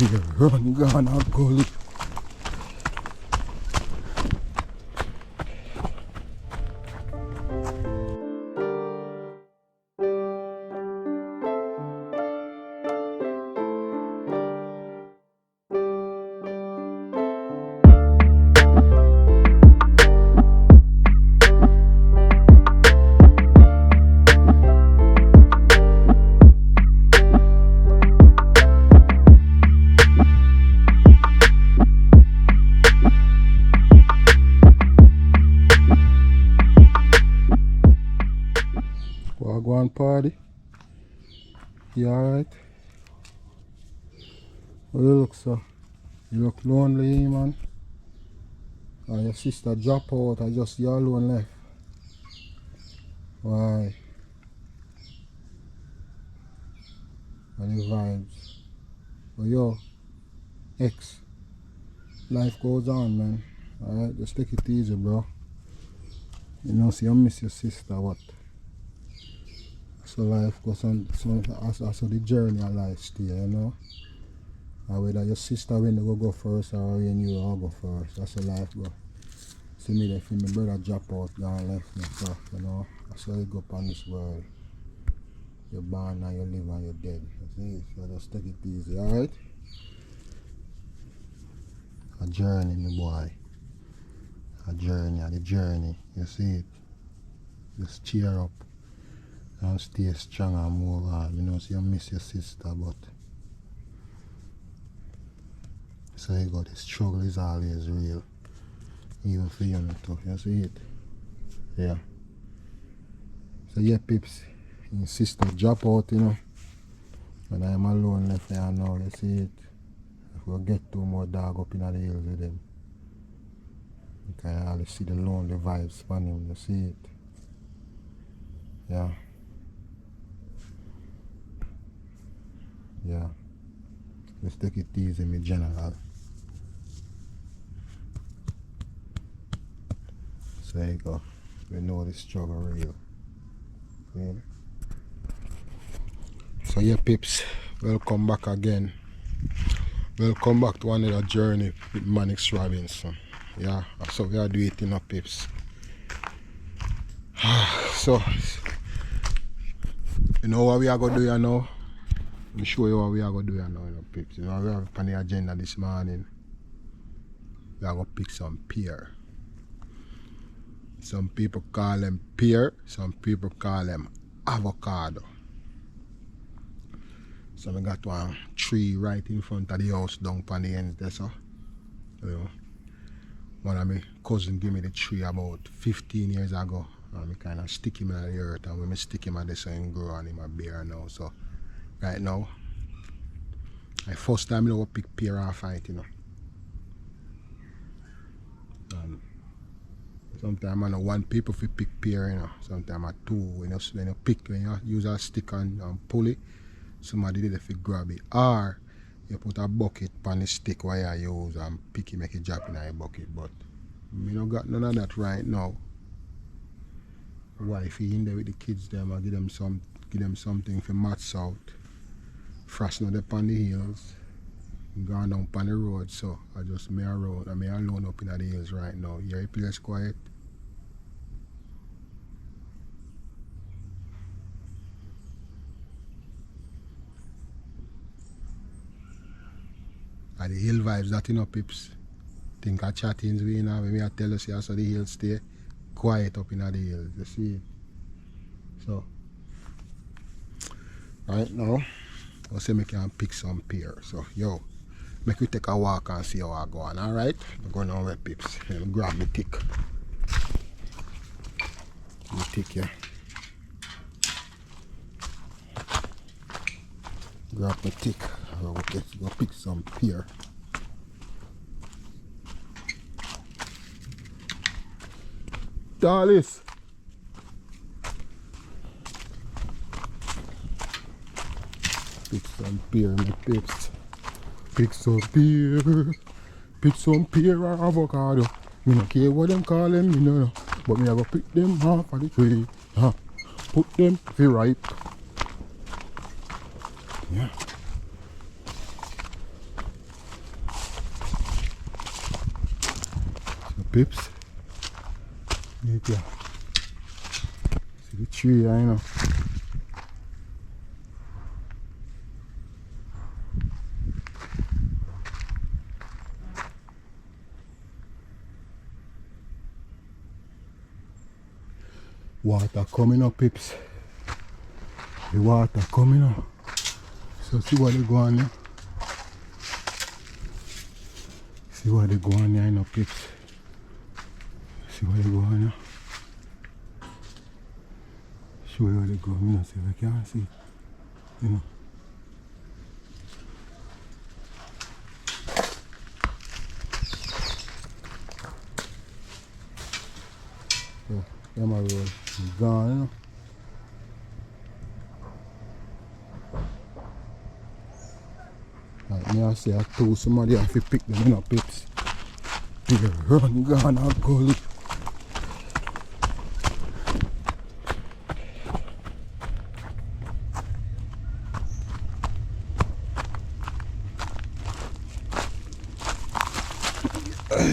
pear. Run, gone, and gully. Wagwan party. You alright? How you look, sir? You look lonely, man. And your sister drop out and just you alone left. Why? And the vibes. But yo, X, life goes on, man. Alright, just take it easy, bro. You know, see, you miss your sister, what? So life goes on, so the journey of life stay, you know? And whether your sister when they go first or when you all go first, that's how life go. See me there, feel my brother drop out, gone left me, so, you know? That's how you go up on this world. You're born and you live and you're dead. You see? So just take it easy, alright? A journey, my boy. A journey, and the journey, you see it? Just cheer up and stay strong and move on. You know, so you miss your sister, but so you got the struggle is always real. Even for you too, you see it? Yeah. So yeah, peeps, your sister drop out, you know. When I am alone left there now, you see it? If we get two more dogs up in the hills with them, you can always see the lonely vibes from him, you see it? Yeah. Yeah. Let's take it easy, my general. So there you go. We know the struggle real. Yeah. So yeah, peeps, welcome back again. Welcome back to another journey with Manix Robinson. Yeah, so we are doing it, you know, peeps. So, you know what we are going to do here now? Let me show you what we are going to do here now, you know, peeps. You know, we have on the agenda this morning. We are going to pick some pear. Some people call them pear, some people call them avocado. So we got one tree right in front of the house down on the end there, so. You know, one of my cousins gave me the tree about 15 years ago. And I kind of stick him in the earth, and when I stick him at the sun, grow on him a bear now. So right now, the first time I pick pear off it, you know. Sometimes I know one people fi pick pear, you know. Sometimes I two. When you pick, when you use a stick and pull it, somebody did it fi grab it. Or you put a bucket on the stick where you use and pick it, make it drop in a bucket. But we don't got none of that right now. Wife in there with the kids them and give them something for mats out. Frost not up on the hills. Gone down on the road, so I just me around and me alone up in the hills right now. Your place quiet. And the hill vibes that, you know, peeps. Think of chattings we now when I tell us here so the hills stay quiet up in the hills, you see it? So right now I'll say I can pick some pear. So yo, make we take a walk and see how I go on, alright? I'm going on with peeps. Let me grab the tick. The tick, yeah. Grab the tick. Let's go pick some pear. Dallas. Pick some pear, my peeps. Pick some pear. Pick some pear or avocado. Me no care what them call them, me no know. But me I go pick them off of the tree. Put them fi ripe. Yeah. pips. Right here. See the tree here, you know. Water coming up, pips. The water coming up. So see what they go on here. See what they go on here, you know, pips. See what they go on here. Show you where they go, you know, see if I can see. You know. So, yeah, my road is gone, you know. Like me I say, I told somebody have to pick them, you know, pips. They run gone and gully.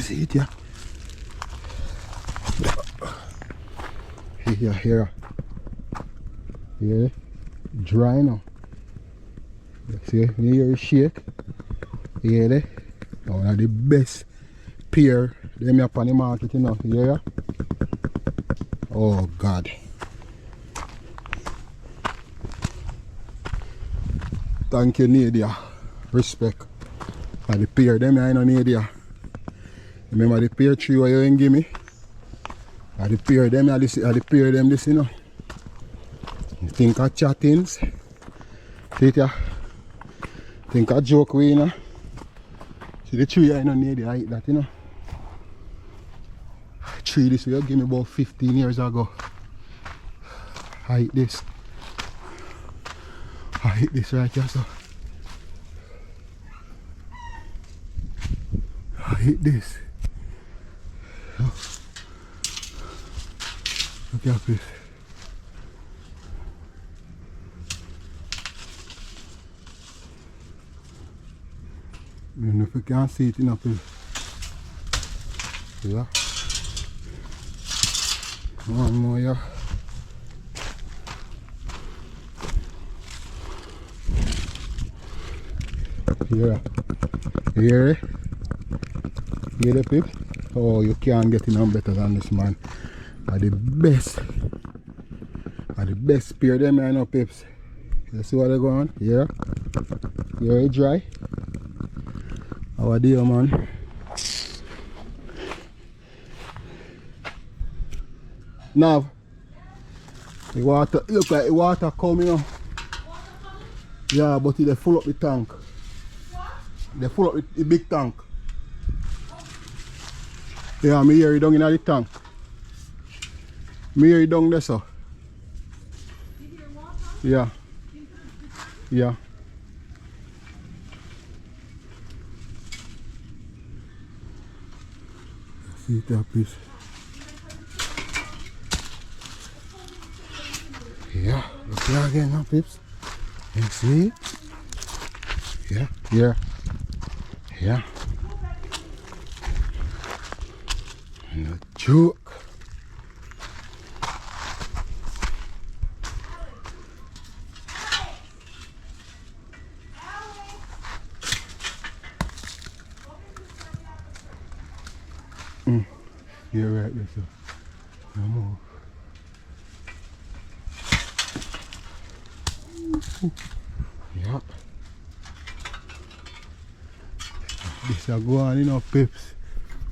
See it, yeah. Here. Yeah. Dry now. See, you hear it shake. You hear it? One of the best pear them up on the market, you know. You hear? Oh God. Thank you, Nadia. Respect. And the pear them I know, Nadia. Remember the pear tree what you ain't give me? And the pear them this, you know. You think of chattings. See it ya? Think of joke way, you know. See the tree I know need I eat that, you know. Tree this way you give me about 15 years ago. I eat this. I eat this right here, so. I eat this. Look at this. I don't know if you can see it enough. Yeah. One more, yeah. Yeah. You hear it? You hear the pips? Oh, you can't get enough better than this, man. Are the best. Are the best spear them, I know, pips. You see what they go on? Yeah. You hear it dry? How are you, man? Now, the water, look like the water coming up. Yeah, but they full up the tank. What? They full up the big tank. Yeah, me hear it down in the tank. Me hear it down there, sir. You hear water? Yeah. Yeah. See that piece. Yeah, look here again now, pips. You see it? Yeah, yeah, yeah. No joke. You're right there, sir. No more. Yep. This is go on, you know, pips.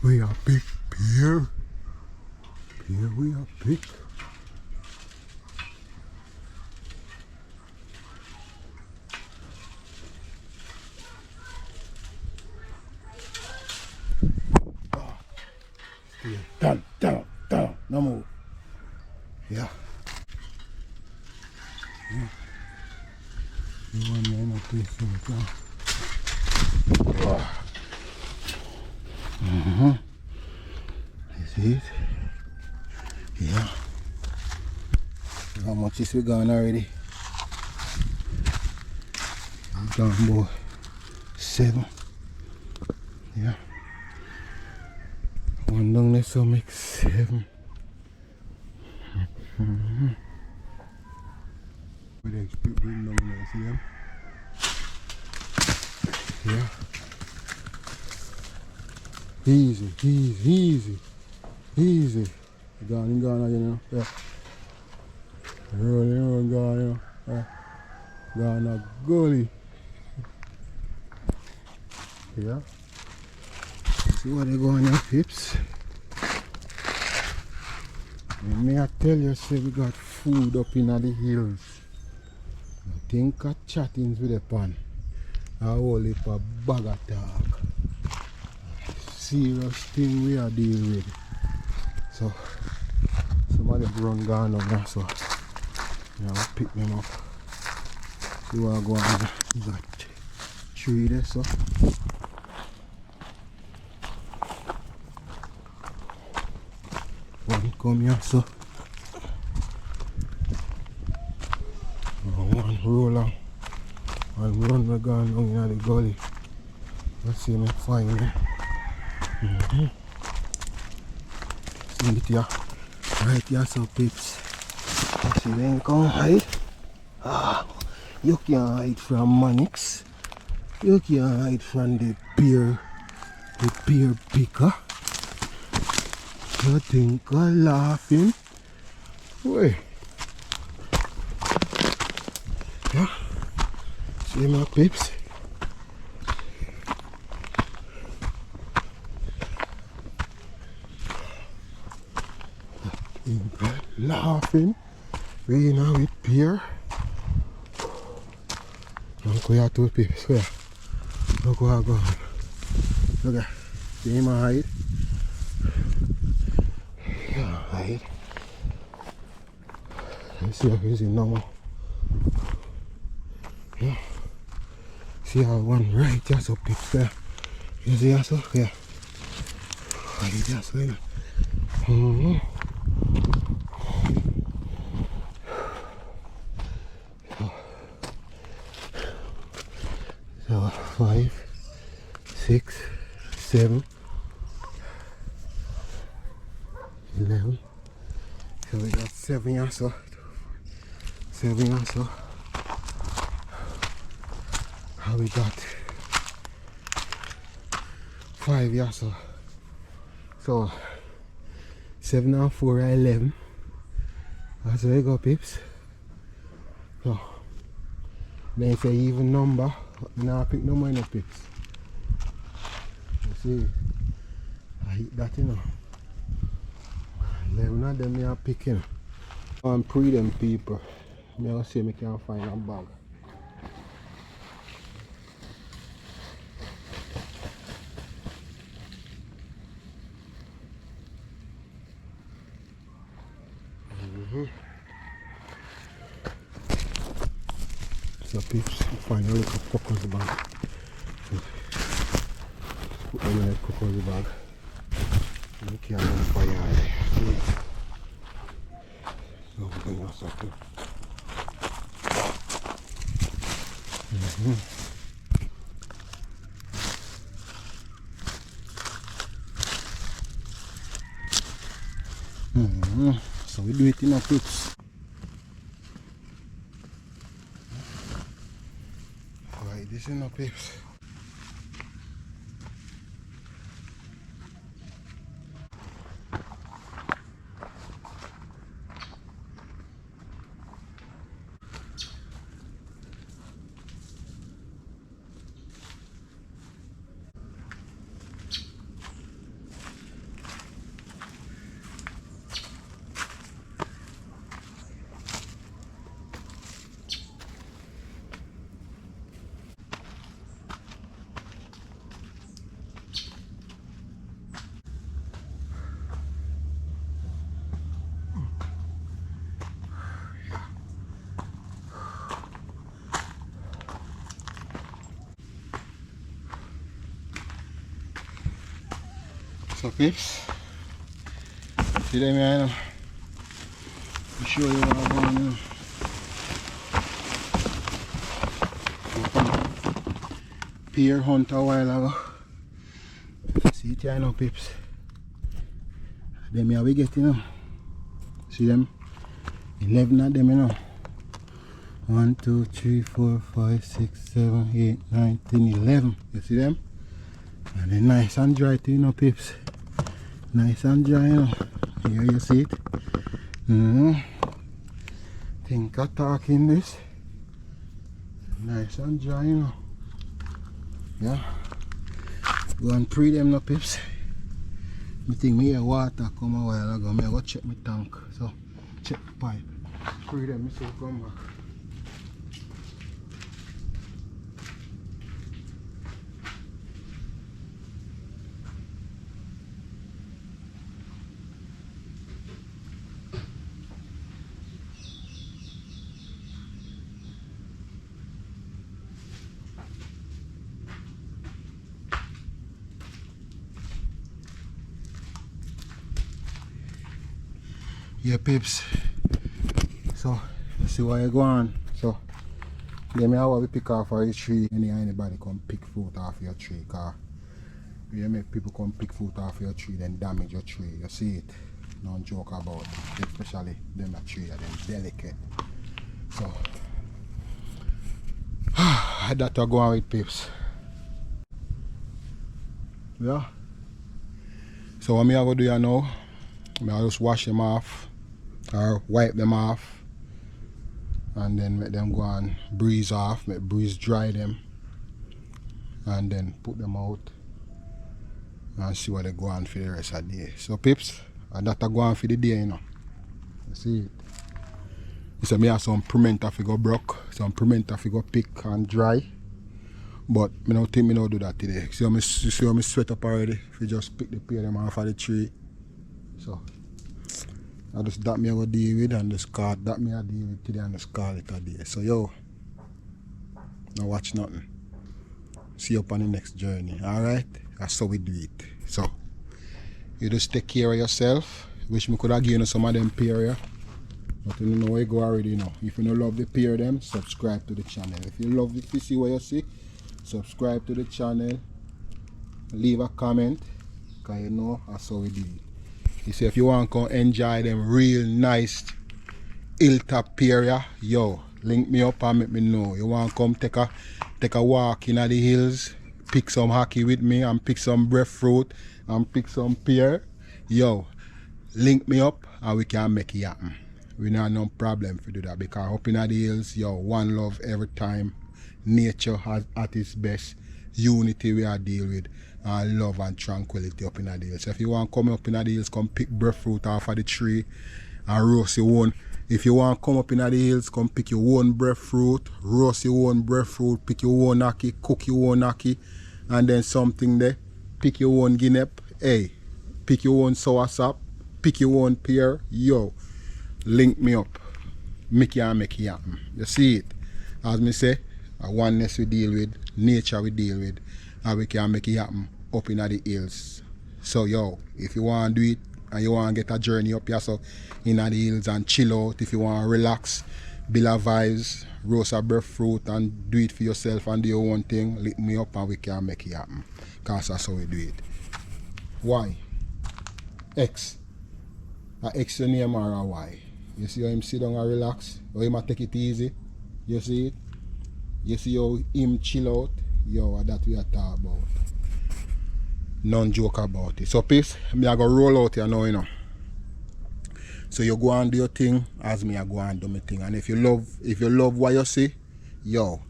We are big pear. Pear we are big. Down, down, down. No more. Yeah. Yeah. You want me in a place to look down. You see it? Yeah. How much is we gone already? I'm down boy. 7. Yeah. One down there, so make 7. With the split bring down there, see them? Yeah. Easy, easy, easy, easy. Gone again, you know. Yeah. Rolling, gone, you know. Yeah. Gone a goalie. Yeah. See what they going on, pips? And may I tell you, say we got food up in the hills. I think of chattings with the pan. A whole heap of bag of talk. Serious thing we are dealing with. So somebody run gone up now, so you know, pick them up. See what I go on. We got 3 there, so. One come here, so. One roll on. And run my gun down in the gully. Let's see me find me. See it here. Right here, so pips. See you ain't come hide. You can't hide from Manix. You can't hide from the beer picker. You think I'm laughing? Wait. Yeah. See my pips. Laughing. We now with beer. Look where I two pips. Where? Look where I go. Look at. See my hide. Yeah, hide. Let's see if he's in normal. Yeah. See how one right here, so pips there. You see that, so? Yeah. Hide there, so yeah. So 5, 6, 7, 11. So we got 7 here, so 7 here, so. And we got 5 here, so. So 7 and 4 are 11. That's where you go, pips. So then it's an even number. Now I pick no more in the pips. You see, I hit that, you know. 11 of them I pick, you know. I'm pre them people. I see I can't find a bag. So pips, find a little coco's bag. Put them in the coco's bag. And you can't run fire there. See? So we're going to something. So we do it in a pips. Right, this in a pips. So pips, see them here, you know. I'll show you what I'm going to do. Pear hunt a while ago. See it here, you know, pips. Them here we get, you know. See them? 11 of them, you know. 1, 2, 3, 4, 5, 6, 7, 8, 9, 10, 11. You see them? And they're nice and dry too, you know, peeps. Nice and dry, you know. Here you see it. Think of talking this. Nice and dry, you know. Yeah. Go and pre them now, peeps. I think me hear water come a while ago. I go check my tank. So check the pipe. Pre them, so come back. Yeah, peeps. So you see where you go on. So let me how we pick off our tree. Anybody come pick fruit off your tree, car. You make people come pick fruit off your tree, then damage your tree. You see it? Don't joke about it. Especially them a tree are them delicate. So that to go on with, peeps. Yeah. So what me I go do you now? I just wash them off or wipe them off and then make them go and breeze off, make breeze dry them and then put them out and see what they go on for the rest of the day. So peeps, and that go on for the day, you know. You see it? You see me have some pimento fi go broke, some pimento fi go pick and dry. But I don't think I don't do that today. See how me sweat up already? If you just pick the pear them off of the tree. So I just that me I go deal with and just call that me I deal with today and just call it a day. So yo, no watch nothing. See you up on the next journey. Alright? That's how we do it. So you just take care of yourself. Wish me could have given you some of them pear here. But you know where you go already, you know. If you don't love the pear them, subscribe to the channel. If you love it, you see what you see, subscribe to the channel. Leave a comment. Cause you know that's how we do it. You see, if you want to enjoy them real nice hilltop area, yo, link me up and make me know. You want to come take a walk in the hills, pick some hockey with me and pick some breadfruit and pick some pear, yo, link me up and we can make it happen. We don't have no problem to do that because up in the hills, yo, one love every time. Nature has at its best. Unity we are deal with. And love and tranquility up in the hills. So if you want to come up in the hills, come pick breadfruit off of the tree and roast your own. If you want to come up in the hills, come pick your own breadfruit, roast your own breadfruit, pick your own ackee, cook your own ackee, and then something there, pick your own guinea, hey, pick your own soursop, pick your own pear, yo, link me up. Make it happen. You see it? As me say, a oneness we deal with, nature we deal with, and we can make it happen up in the hills. So yo, if you want to do it and you want to get a journey up here so in the hills and chill out, if you want to relax, build a vibes, roast a breadfruit and do it for yourself and do your own thing, link me up and we can make it happen. Because that's how we do it. Why? X. A X your name or a Y. You see how him sit down and relax? How him take it easy? You see it? You see how him chill out? Yo, that we are talking about. None joke about it. So peace, me I go roll out here now, you know. So you go and do your thing as me I go and do my thing. And if you love what you see, yo,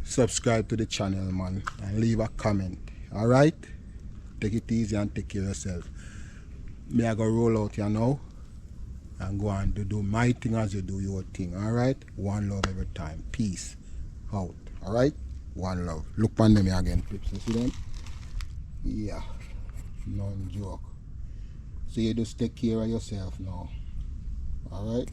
subscribe to the channel, man, and leave a comment. Alright? Take it easy and take care of yourself. Me I go roll out here now and go and do my thing as you do your thing. Alright? One love every time. Peace out. Alright? One love. Look on them again, peeps. You see them? Yeah. Non joke. So you just take care of yourself now. Alright?